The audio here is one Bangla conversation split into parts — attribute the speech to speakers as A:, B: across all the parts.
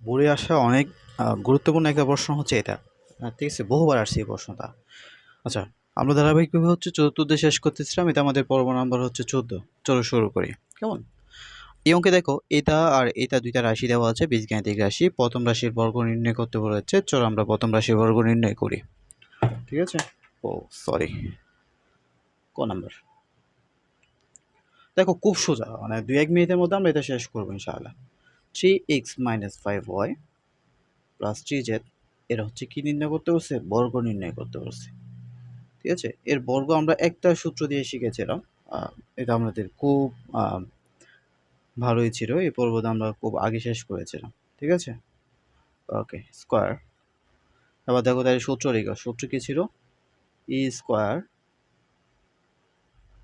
A: বোর্ডে আসা অনেক গুরুত্বপূর্ণ একটা প্রশ্ন হচ্ছে এটা। ঠিক আছে? বহুবার আসছে এই প্রশ্নটা। আচ্ছা, আমরা ধারাবাহিকভাবে হচ্ছে চতুর্থ অধ্যায় শেষ করতেছিলাম। এটা আমাদের পর্ব নাম্বার হচ্ছে 14। চলো শুরু করি। কেমন? এই অঙ্কে দেখো এটা আর এটা ২ টা রাশি দেওয়া আছে, বীজগাণিতিক রাশি। প্রথম রাশির বর্গ নির্ণয় করতে বলেছে। চলো আমরা প্রথম রাশির বর্গ নির্ণয় করি। ঠিক আছে? ও সরি। ক নাম্বার? দেখো খুব সোজা। মানে ২-১ মিনিটের মধ্যে আমরা এটা শেষ করব ইনশাআল্লাহ। 3x - 5y প্লাস 3z এর হচ্ছে কি নির্ণয় করতে বলছে? বর্গ নির্ণয় করতে বলছে। ঠিক আছে? এর বর্গ আমরা একটা সূত্র দিয়ে শিখেছিলাম। আ এটা আমাদের খুব আ ভালোই ছিল। এই পর্বটা আমরা খুব আগে শেষ করেছিলাম। ঠিক আছে? ওকে, স্কয়ার। এবার দেখো তাহলে সূত্র লিখো। সূত্র কি ছিল? e square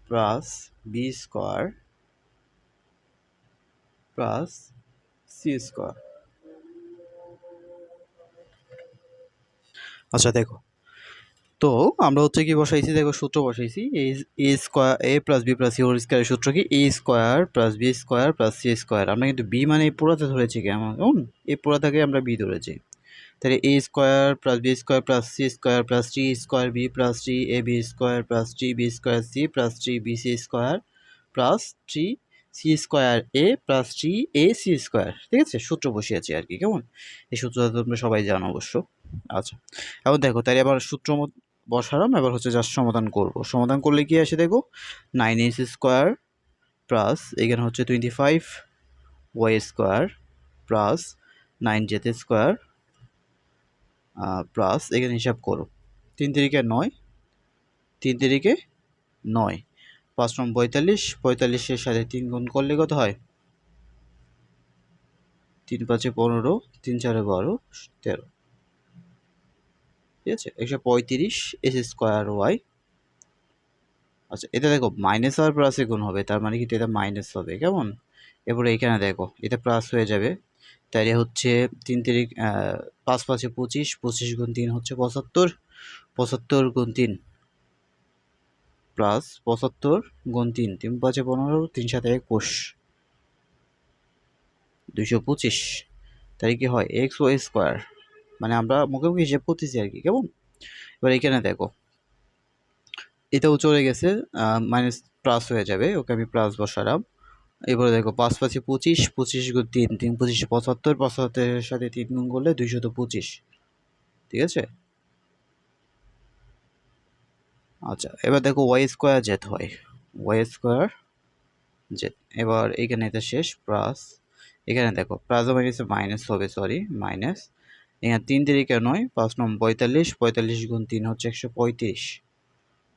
A: plus b square plus c square. আচ্ছা দেখো, তো আমরা হচ্ছে কি বসাইছি? দেখো সূত্র বসাইছি। A square a plus b plus c whole স্কয়ারের সূত্র কি? a square plus b square plus c square. আমরা কিন্তু b মানে এই পুরাটা ধরেছি কেমন? এই পুরাটাকে আমরা b ধরেছি। তাহলে a square plus b square plus c square plus 3 square b plus 3 ab square plus 3b square c plus 3bc square plus 3 c square a plus 3ac square. ঠিক আছে? সূত্র বসিয়েছি আর কি। কেমন? এই সূত্রটা তোমরা সবাই জানো অবশ্য। আচ্ছা, এখন দেখো তাহলে আবার সূত্র বসালাম। এবার হচ্ছে জাস্ট সমাধান করব। সমাধান করলে কি আসে দেখো? 9x স্কয়ার প্লাস এখানে হচ্ছে 25 y square plus 9z square plus এখানে হিসাব করো। 3 তিরিকে 9, 3 তিরিকে 9, ৫ নং ৪৫, ৪৫-এর সাথে ৩ গুণ করলে কত হয়? ৩ ৫-এ ১৫, ৩ ৪-এ ১২, ১৩। ঠিক আছে? ১৩৫ এস স্কয়ার ওয়াই। আচ্ছা, এটা দেখো মাইনাস আর প্লাসে গুণ হবে, তার মানে কিন্তু এটা মাইনাস হবে। কেমন? এরপরে এখানে দেখো এটা প্লাস হয়ে যাবে। তাইলে হচ্ছে ৩ তিরিক ৫ ৫-এ ২৫, ২৫ গুণ ৩ হচ্ছে ৭৫, ৭৫ গুণ ৩ প্লাস ৭৫ গুণ ৩, ৩ ৫-এ ১৫, ৩ ৭-এ ২১, ২২৫। তাহলে কি হয়? X y square. মানে আমরা মুখে মুখে হিসেব করতেছি আর কি। কেমন? এবার এখানে দেখো এটাও চলে গেছে, মাইনাস প্লাস হয়ে যাবে। ওকে আমি প্লাস বসালাম। এবারে দেখো ৫ ৫-এ ২৫, ২৫ গুণ ৩, ৩ ২৫-এ ৭৫, ৭৫-এর সাথে ৩ গুণ করলে ২২৫। ঠিক আছে? আচ্ছা, এবার দেখো ওয়াই স্কোয়ার জেড হয়। Y square z. এবার এখানে এটা শেষ প্লাস এখানে দেখো প্লাস মাইনাসে মাইনাস হবে, সরি মাইনাস। এখানে ৩ তিরিকে ৯, ৫ নং ৪৫, ৪৫ গুণ ৩ হচ্ছে ১৩৫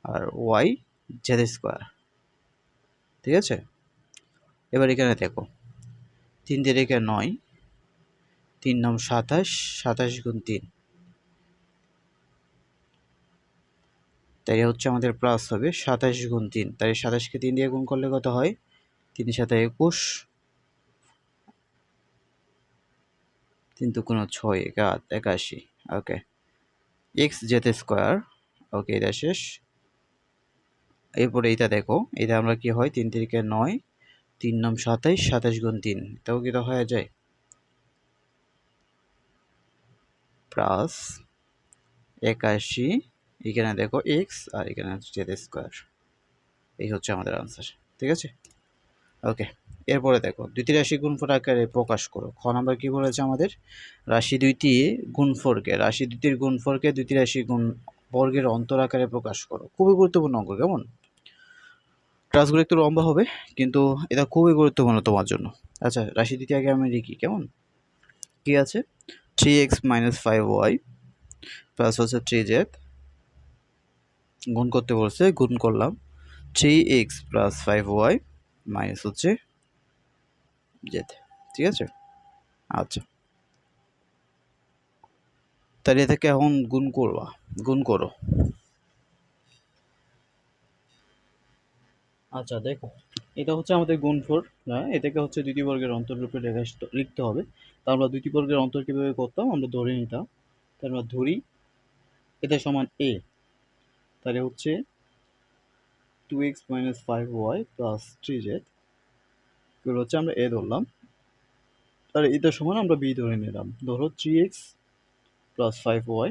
A: আর ওয়াই জেড স্কোয়ার। ঠিক আছে? এবার এখানে দেখো ৩ তিরিকে ৯, ৩ নং ২৭, ২৭ গুণ ৩, তাই হচ্ছে আমাদের প্লাস হবে ২৭ গুণ ৩। তাই ২৭-কে ৩ দিয়ে গুণ করলে কত হয়? ৩ ৭ ২১, ৩ দুগুণ ৬, ৮কাশি। ওকে, এক্স জেড স্কোয়ার। ওকে, এটা শেষ। এরপরে এটা দেখো, এটা আমরা কি হয়? ৩ তিরিকে ৯, ৩ নং ২৭, ২৭ গুণ ৩, এটাও কি হয়ে যায়? প্লাস ৮১, এখানে দেখো এক্স আর এখানে হচ্ছে জেড স্কোয়ার। এই হচ্ছে আমাদের আনসার। ঠিক আছে? ওকে, এরপরে দেখো দুইটি রাশি গুণফল আকারে প্রকাশ করো। খ নাম্বার কি বলেছে আমাদের? রাশি দুইটি রাশি দুইটির গুণফলকে দুইটি রাশি গুণ বর্গের অন্তর আকারে প্রকাশ করো। খুবই গুরুত্বপূর্ণ অঙ্ক। কেমন? ক্লাসগুলো একটু লম্বা হবে, কিন্তু এটা খুবই গুরুত্বপূর্ণ তোমার জন্য। আচ্ছা, রাশি দুইটি আগে আমি লিখি। কেমন? কি আছে? 3x - 5y প্লাস হচ্ছে 3z গুণ করতে বলছে, গুণ করলাম। 3x + 5y মাইনাস হচ্ছে z। ঠিক আছে? আচ্ছা, তাহলে এটাকে এখন গুণ করবা। গুণ করো। আচ্ছা দেখো, এটা হচ্ছে আমাদের গুণফল। হ্যাঁ, এটাকে হচ্ছে দুইটি বর্গের অন্তররূপে লিখতে হবে। তা আমরা দুইটি বর্গের অন্তর কীভাবে করতাম? আমরা ধরে নিতাম। তাহলে আমরা ধরি এটা সমান a। তাহলে হচ্ছে 2x - 5y প্লাস 3z, এগুলো হচ্ছে আমরা a ধরলাম। তাহলে এটা সমান আমরা বি ধরে নিলাম। ধরো 3x plus 5y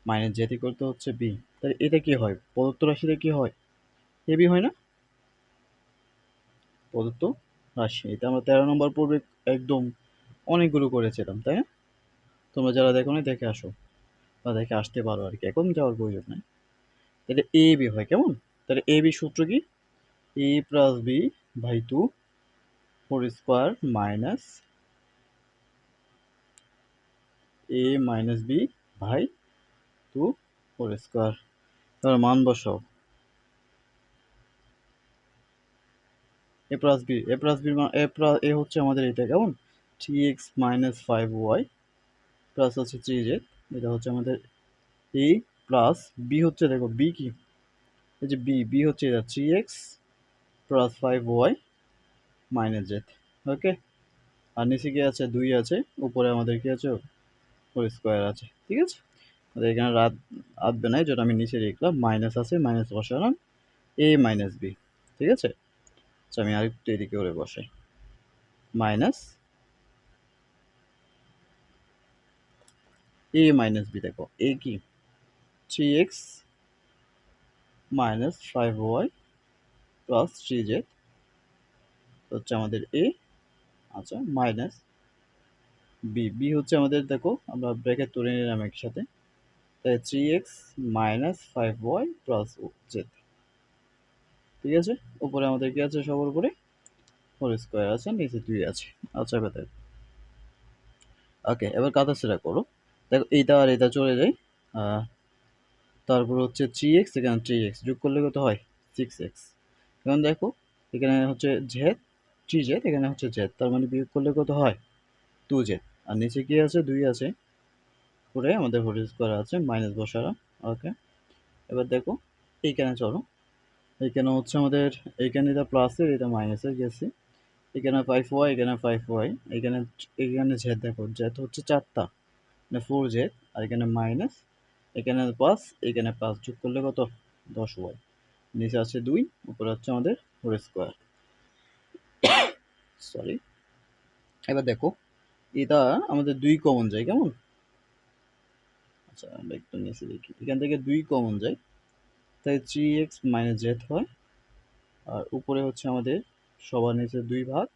A: minus Z equal to হচ্ছে বি। তাহলে এটা কি হয়? প্রদত্ত রাশিতে কি হয়? এ বি হয় না? প্রদত্ত রাশি। এটা আমরা 13 নম্বর পর্বে একদম অনেকগুলো করেছিলাম, তাই না? তোমরা যারা দেখোনি দেখে আসো বা দেখে আসতে পারো আর কি, এখন যাওয়ার প্রয়োজন নাই। তাহলে এ বি হয় কেমন? তাহলে এ বি সূত্র কি? A plus B by two whole square minus A minus B by two whole square. তাহলে মান বসাও। A plus B, A plus বির মান, এ হচ্ছে আমাদের এটা কেমন? 3x মাইনাস 5y প্লাস হচ্ছে 3z। এটা হচ্ছে আমাদের এ প্লাস বি হচ্ছে, দেখো বি কি? এই যে বি, বি হচ্ছে এটা 3x plus 5y minus Z. Okay, আর নিচে কি আছে? 2 আছে, উপরে আমাদের কি আছে? হোল স্কোয়ার আছে। ঠিক আছে, এখানে রাত আসবে না, যেটা আমি নিচে লিখলাম মাইনাস আছে, মাইনাস বসালাম এ মাইনাস বি। ঠিক আছে, আচ্ছা আমি আরেকটু এদিকে করে বসাই। মাইনাস এ মাইনাস বি, দেখো এ কি? 3x minus 5y plus 3z হচ্ছে আমাদের এ। আচ্ছা মাইনাস বি, বি হচ্ছে আমাদের, দেখো আমরা ব্র্যাকেট তুলে নিলাম একসাথে। তাই 3x minus 5y plus Z. ঠিক আছে, উপরে আমাদের কি আছে? সবার উপরে হোল স্কোয়ার আছে, নিচে 2 আছে। আচ্ছা কথা, ওকে এবার কাটাছেড়া করো। দেখো এইটা আর এটা চলে যায়। তারপর হচ্ছে 3x, এখানে 3x যোগ করলে কত হয়? 6x। এখন দেখো এখানে হচ্ছে জেড, 3z, এখানে হচ্ছে জেড, তার মানে বিয়োগ করলে কত হয়? 2z। আর নিচে কি আছে? 2 আছে, পরে আমাদের হোল স্কোয়ার আছে, মাইনাস বসালাম। ওকে, এবার দেখো এইখানে চলো, এইখানে হচ্ছে আমাদের, এইখানে এটা প্লাসের এটা মাইনাসের গেছে। এখানে 5y, এখানে 5y, এখানে এখানে জেড, দেখো জেড হচ্ছে 4টা মানে 4z, আর এখানে মাইনাস, এখানে প্লাস, এখানে প্লাস, যোগ করলে কত? 10y। নিচে আছে 2, উপরে হচ্ছে আমাদের হোল স্কোয়ার। সরি, এবার দেখো এটা আমাদের 2 কমন যায় কেমন? আচ্ছা আমরা একটু নিচে দেখি, এখান থেকে 2 কমন যায়, তাই 3x মাইনাস জেড হয়। আর উপরে হচ্ছে আমাদের সবার নিচে 2 ভাগ,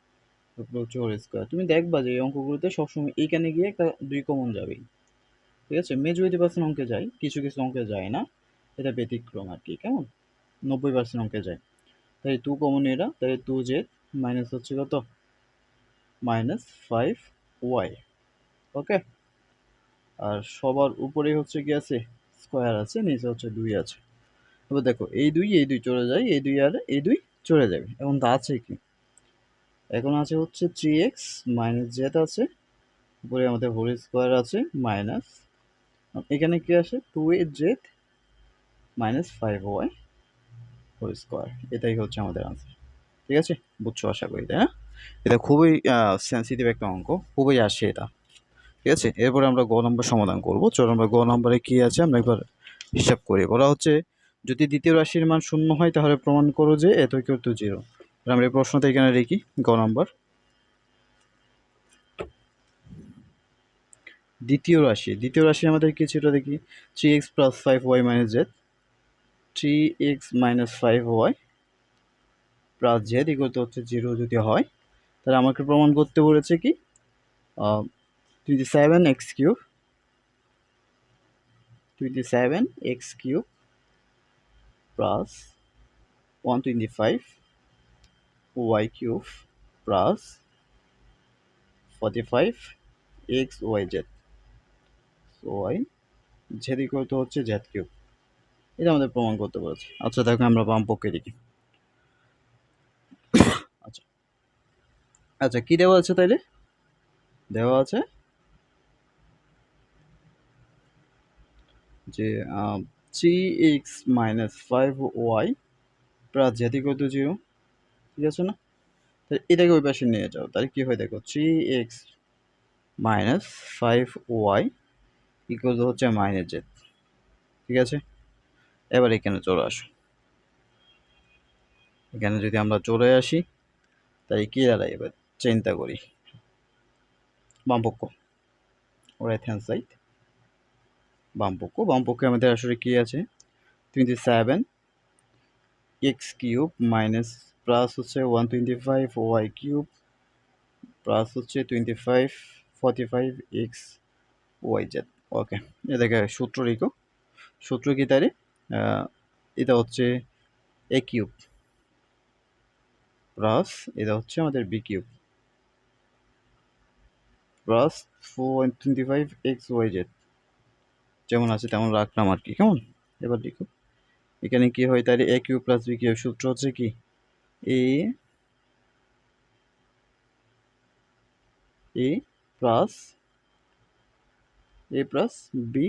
A: উপরে হচ্ছে হোল স্কোয়ার। তুমি দেখবা যে এই অঙ্কগুলোতে সবসময় এইখানে গিয়ে একটা 2 কমন যাবেই। ঠিক আছে, মেজরিটি পার্সেন্ট অঙ্কে যায়, কিছু কিছু অঙ্কে যায় না, এটা ব্যতিক্রম আর কি, কেমন? 90% অঙ্কে যায়। তাই 2 কমন এরা, তাই 2z মাইনাস হচ্ছে কত? Minus 5y। ওকে, আর সবার উপরে হচ্ছে কি আছে? স্কোয়ার আছে, নিচে হচ্ছে 2 আছে। এবার দেখো এই 2 এই 2 চলে যায়, এই 2 আর এই 2 চলে যাবে। এখন তা আছে কি? এখন আছে হচ্ছে 3x মাইনাস জেড আছে, উপরে আমাদের হোল স্কোয়ার আছে মাইনাস, এখানে কি আসে? 2az minus 5y whole square. এটাই হচ্ছে আমাদের আনসার। ঠিক আছে, বুঝছো আশা করি, তাই না? এটা খুবই সেন্সিটিভ একটা অঙ্ক, খুবই আসে এটা। ঠিক আছে, এরপরে আমরা গ নম্বর সমাধান করব। চলো আমরা গ নম্বরে কি আছে আমরা একবার হিসাব করি। বলা হচ্ছে যদি দ্বিতীয় রাশির মান শূন্য হয় তাহলে প্রমাণ করো যে এত ইকুয়াল টু 0। আমরা এই প্রশ্নটা এখানে লিখি। গ নম্বর, দ্বিতীয় রাশি, দ্বিতীয় রাশি আমাদের কি ছিল দেখি? 3x plus 5y minus Z, 3x minus 5y plus Z equal to হচ্ছে 0 যদি হয়, তাহলে আমাকে প্রমাণ করতে বলেছে কি? 27x cube, 27x cube plus 125y cube plus 45xyz, y z equal to হচ্ছে জেড কিউব। এটা আমাদের প্রমাণ করতে বলেছে। আচ্ছা দেখো আমরা বাম পক্ষে দেখি। আচ্ছা, আচ্ছা কি দেওয়া আছে তাইলে? দেওয়া আছে যে 3x minus 5y plus Z equal two 0। ঠিক আছে না? তাহলে এটাকে ওই পাশে নিয়ে যাও, তাহলে কি হয় দেখো? 3x minus 5y equal to হচ্ছে মাইনাস জেড। ঠিক আছে, এবার এখানে চলে আসো। এখানে যদি আমরা চলে আসি তাই কি দাঁড়ায়? এবার চিন্তা করি। বামপক্ষ, রাইট হ্যান্ড সাইড বামপক্ষ। বামপক্ষে আমাদের আসলে কী আছে, 27 এক্স কিউব মাইনাস প্লাস হচ্ছে 125 ওয়াই কিউব প্লাস হচ্ছে 25 45 এক্স ওয়াই জেড। ওকে, এটাকে সূত্র লিখো। সূত্র কি তারে, এটা হচ্ছে এ কিউব প্লাস এটা হচ্ছে আমাদের b cube plus 425 x y z, যেমন আছে তেমন রাখলাম আর কি, কেমন। এবার লিখো এখানে কি হয় তাহলে, A cube plus B cube সূত্র হচ্ছে কি, A plus B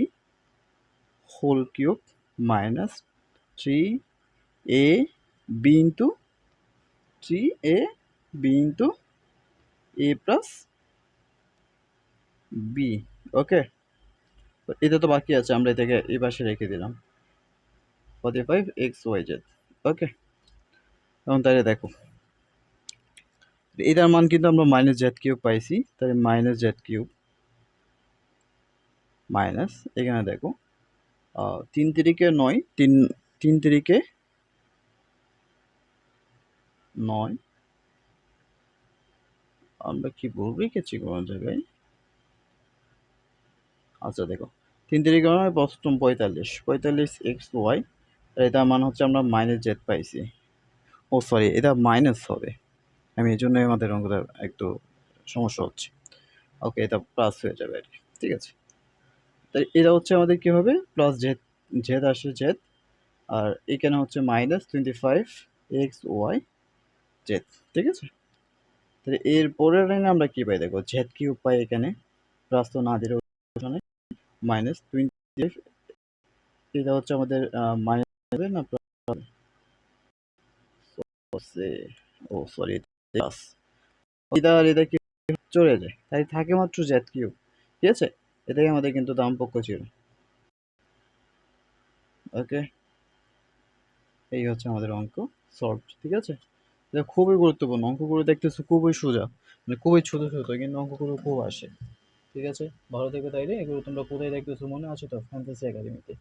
A: whole cube minus 3 A B into 3 A B into A plus B. Okay, এটা তো বাকি আছে, আমরা এটাকে এই পাশে রেখে দিলাম 45 এক্স ওয়াই জেড। ওকে, এখন তাহলে দেখো এটার মান কিন্তু আমরা মাইনাস জেড কিউব পাইছি, তাহলে মাইনাস জেড কিউব মাইনাস এখানে দেখো 3 তিরিকে 9, 3 তিরিকে 9, আমরা কি ভুল রেখেছি কোনো জায়গায়। আচ্ছা দেখো 3 তিরিকে 9 পঁচপন 45 এক্স ওয়াই, এটার মান হচ্ছে আমরা মাইনাস জেড পাইছি। ও সরি, এটা মাইনাস হবে, আমি এই জন্যই আমাদের অঙ্কটা একটু সমস্যা হচ্ছে। ওকে, এটা প্লাস হয়ে যাবে আর কি, ঠিক আছে। তাই এটা হচ্ছে আমাদের কি হবে, প্লাস জেড, জেড আসে জেড, আর এখানে হচ্ছে মাইনাস 25 এক্স ওয়াই জেড, ঠিক আছে। তাহলে এর পরের লাইনে আমরা কি পাই দেখো, জেড কিউব পাই এখানে, প্লাস তো না দিলে মাইনাস 20, এটা হচ্ছে আমাদের মাইনাস হবে না প্লাস, ও সরি প্লাস, এটা আর এটা কি চলে যায়, তাই থাকে মাত্র জেড কিউব, ঠিক আছে। এটাই আমাদের কিন্তু দাম পক্ষ ছিল। ওকে, এই হচ্ছে আমাদের অঙ্ক সলভ, ঠিক আছে। এটা খুবই গুরুত্বপূর্ণ, অঙ্কগুলো দেখতেছো খুবই সোজা, মানে খুবই ছোট ছোট, কিন্তু অঙ্কগুলো খুব আসে, ঠিক আছে। ভালো থেকো তাইলে, এগুলো তোমরা কোথায় দেখতেছো মনে আছে তো, ফ্যান্টাসি একাডেমিতে।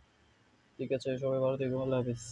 A: ঠিক আছে, সবাই ভালো থেকো, আল্লাহ হাফিজ।